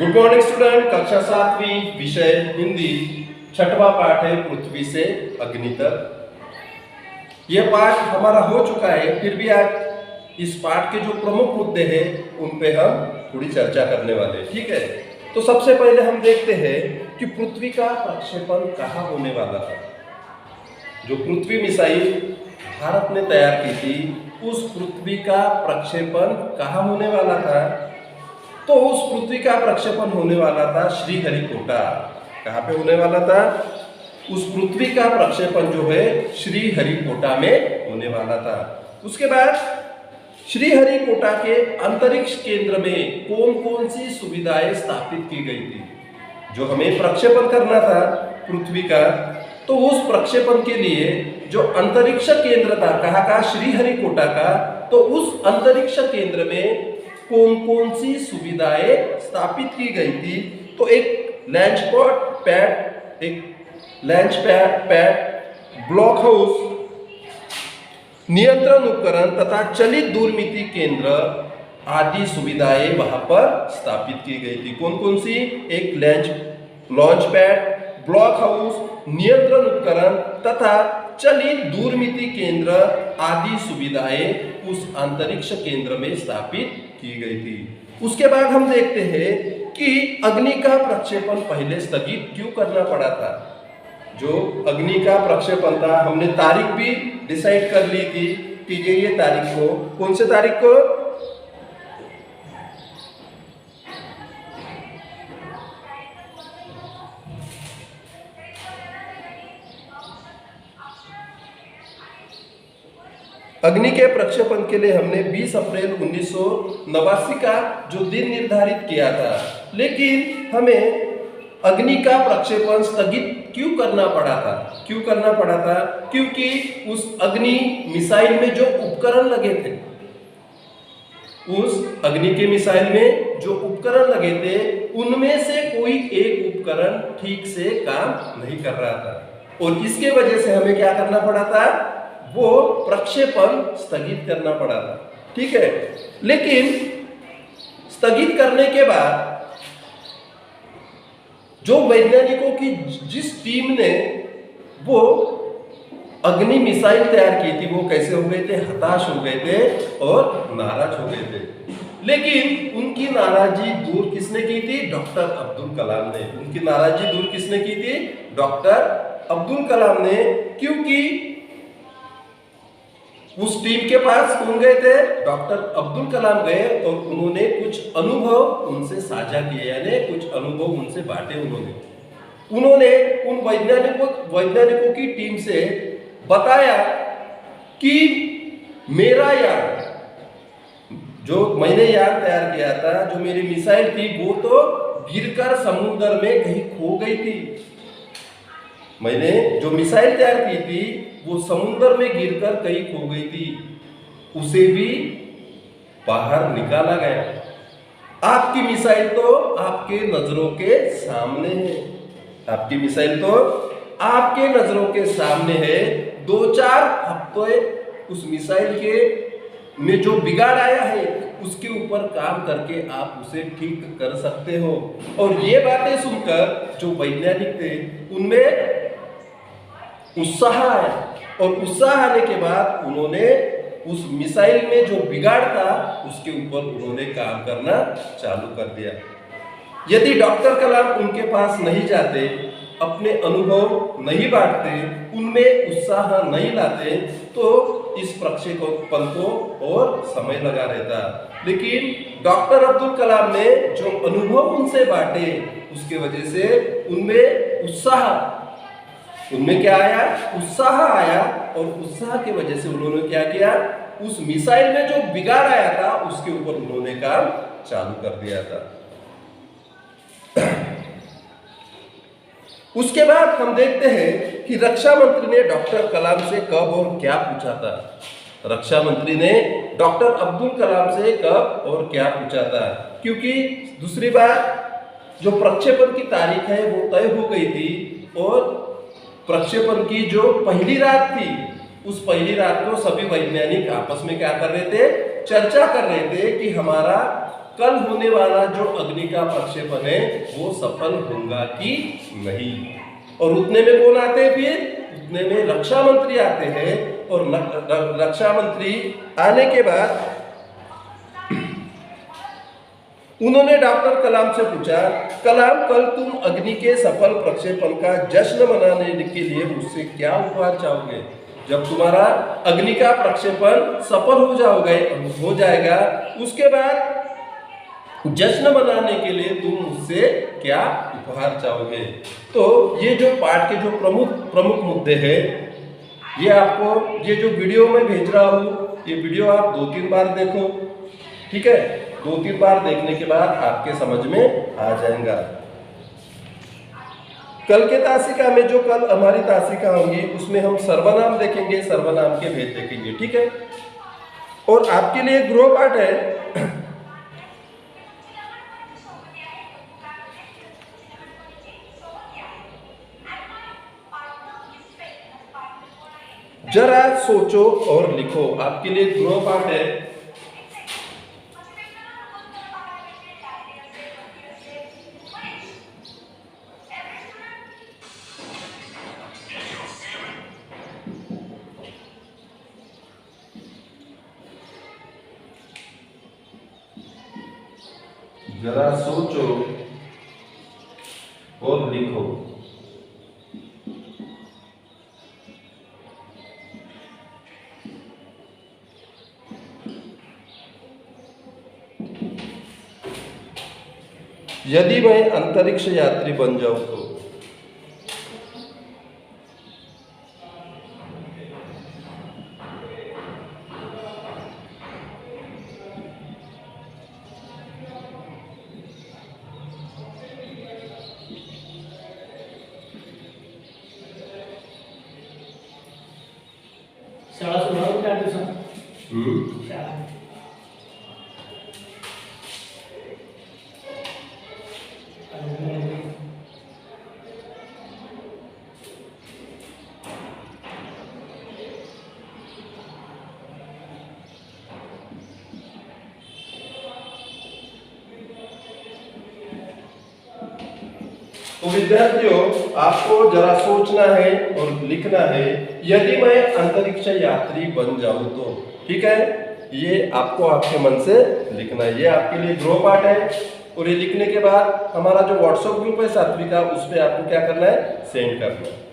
Good morning student. कक्षा 7वीं विषय हिंदी, छठवां पाठ है पृथ्वी से अग्नि तक। यह पाठ हमारा हो चुका है, फिर भी आज इस पाठ के जो प्रमुख मुद्दे हैं उन पे हम थोड़ी चर्चा करने वाले हैं। ठीक है, तो सबसे पहले हम देखते हैं कि पृथ्वी का प्रक्षेपण कहाँ होने वाला था। जो पृथ्वी मिसाइल भारत ने तैयार की थी, उस पृथ्वी का प्रक्षेपण कहाँ होने वाला था। तो उस पृथ्वी का प्रक्षेपण होने वाला था श्रीहरिकोटा। कहाँ पे होने वाला था? उस पृथ्वी का प्रक्षेपण जो है श्रीहरिकोटा में होने वाला था। उसके बाद श्रीहरिकोटा के अंतरिक्ष केंद्र में कौन कौन सी सुविधाएं स्थापित की गई थी। जो हमें प्रक्षेपण करना था पृथ्वी का, तो उस प्रक्षेपण के लिए जो अंतरिक्ष केंद्र था, कहाँ का? श्रीहरिकोटा का। तो उस अंतरिक्ष केंद्र में कौन कौन सी सुविधाएं स्थापित की गई थी। तो एक लॉन्च पैड, ब्लॉक हाउस, नियंत्रण उपकरण तथा चलित दूरमिति केंद्र आदि सुविधाएं वहां पर स्थापित की गई थी। कौन कौन सी? एक लॉन्च पैड, ब्लॉक हाउस, नियंत्रण उपकरण तथा चलित दूरमिति केंद्र आदि सुविधाएं उस अंतरिक्ष केंद्र में स्थापित की गई थी। उसके बाद हम देखते हैं कि अग्नि का प्रक्षेपण पहले स्थगित क्यों करना पड़ा था। जो अग्नि का प्रक्षेपण था, हमने तारीख भी डिसाइड कर ली थी कि ये तारीख को, कौन से तारीख को? अग्नि के प्रक्षेपण के लिए हमने 20 अप्रैल 1989 का जो दिन निर्धारित किया था, लेकिन हमें अग्नि का प्रक्षेपण स्थगित क्यों करना पड़ा था? क्योंकि उस अग्नि मिसाइल में जो उपकरण लगे थे, उस अग्नि के मिसाइल में जो उपकरण लगे थे, उनमें से कोई एक उपकरण ठीक से काम नहीं कर रहा था और इसके वजह से हमें क्या करना पड़ा था? वो प्रक्षेपण स्थगित करना पड़ा था। ठीक है, लेकिन स्थगित करने के बाद जो वैज्ञानिकों की जिस टीम ने वो अग्नि मिसाइल तैयार की थी, वो कैसे हो गए थे? हताश हो गए थे और नाराज हो गए थे। लेकिन उनकी नाराजगी दूर किसने की थी? डॉक्टर अब्दुल कलाम ने। उनकी नाराजगी दूर किसने की थी? डॉक्टर अब्दुल कलाम ने। क्योंकि उस टीम के पास कौन गए थे? डॉक्टर अब्दुल कलाम गए और उन्होंने कुछ अनुभव उनसे साझा किए, यानी कुछ अनुभव उनसे बांटे। उन्होंने उन वैज्ञानिकों की टीम से बताया कि मेरा यान, जो मैंने यान तैयार किया था, जो मेरी मिसाइल थी, वो तो गिरकर समुद्र में कहीं खो गई थी। मैंने जो मिसाइल तैयार की थी वो समुद्र में गिरकर कहीं खो गई थी, उसे भी बाहर निकाला गया। आपकी मिसाइल तो आपके नजरों के सामने है। आपकी मिसाइल तो आपके नजरों के सामने है। 2-4 हफ्ते उस मिसाइल के में जो बिगाड़ आया है, उसके ऊपर काम करके आप उसे ठीक कर सकते हो। और ये बातें सुनकर जो वैज्ञानिक थे, उनमें उत्साह आया और उत्साह आने के बाद उन्होंने उस मिसाइल में जो बिगाड़ था उसके ऊपर उन्होंने काम करना चालू कर दिया। यदि डॉक्टर कलाम उनके पास नहीं जाते, अपने अनुभव नहीं बांटते, उनमें उत्साह नहीं लाते, तो इस प्रक्षेपण को और समय लगा रहता। लेकिन डॉक्टर अब्दुल कलाम ने जो अनुभव उनसे बांटे, उसके वजह से उनमें क्या आया? उत्साह आया। और उत्साह की वजह से उन्होंने क्या किया? उस मिसाइल में जो बिगाड़ आया था उसके ऊपर उन्होंने काम चालू कर दिया था। उसके बाद हम देखते हैं कि रक्षा मंत्री ने डॉक्टर कलाम से कब और क्या पूछा था। रक्षा मंत्री ने डॉक्टर अब्दुल कलाम से कब और क्या पूछा था, क्योंकि दूसरी बात, जो प्रक्षेपण की तारीख है वो तय हो गई थी और प्रक्षेपण की जो पहली रात थी, उस पहली रात को सभी वैज्ञानिक आपस में क्या कर रहे थे? चर्चा कर रहे थे कि हमारा कल होने वाला जो अग्नि का प्रक्षेपण है वो सफल होगा कि नहीं। और उतने में कौन आते हैं? फिर उतने में रक्षा मंत्री आते हैं। और रक्षा मंत्री आने के बाद उन्होंने डॉक्टर कलाम से पूछा, कलाम कल तुम अग्नि के सफल प्रक्षेपण का जश्न मनाने के लिए मुझसे क्या उपहार चाहोगे? जब तुम्हारा अग्नि का प्रक्षेपण सफल हो जाएगा, उसके बाद जश्न मनाने के लिए तुम मुझसे क्या उपहार चाहोगे? तो ये जो पाठ के जो प्रमुख मुद्दे हैं, ये आपको ये जो वीडियो मैं भेज रहा हूँ, ये वीडियो आप 2-3 बार देखो, ठीक है? 2-3 बार देखने के बाद आपके समझ में आ जाएगा। कल के तासिका में जो कल हमारी तासिका होंगी उसमें हम सर्वनाम देखेंगे, सर्वनाम के भेद देखेंगे, ठीक है? और आपके लिए गृह पाठ है, जरा सोचो और लिखो। आपके लिए गृह पाठ है, जरा सोचो और लिखो। यदि मैं अंतरिक्ष यात्री बन जाऊं तो शाळा सुरू त्या दिवसात तो विद्यार्थियों, आपको जरा सोचना है और लिखना है, यदि मैं अंतरिक्ष यात्री बन जाऊं तो, ठीक है? ये आपको आपके मन से लिखना है। ये आपके लिए गृह पाठ है। और ये लिखने के बाद हमारा जो व्हाट्सएप ग्रुप है सात्विका, उस पर आपको क्या करना है? सेंड करना है।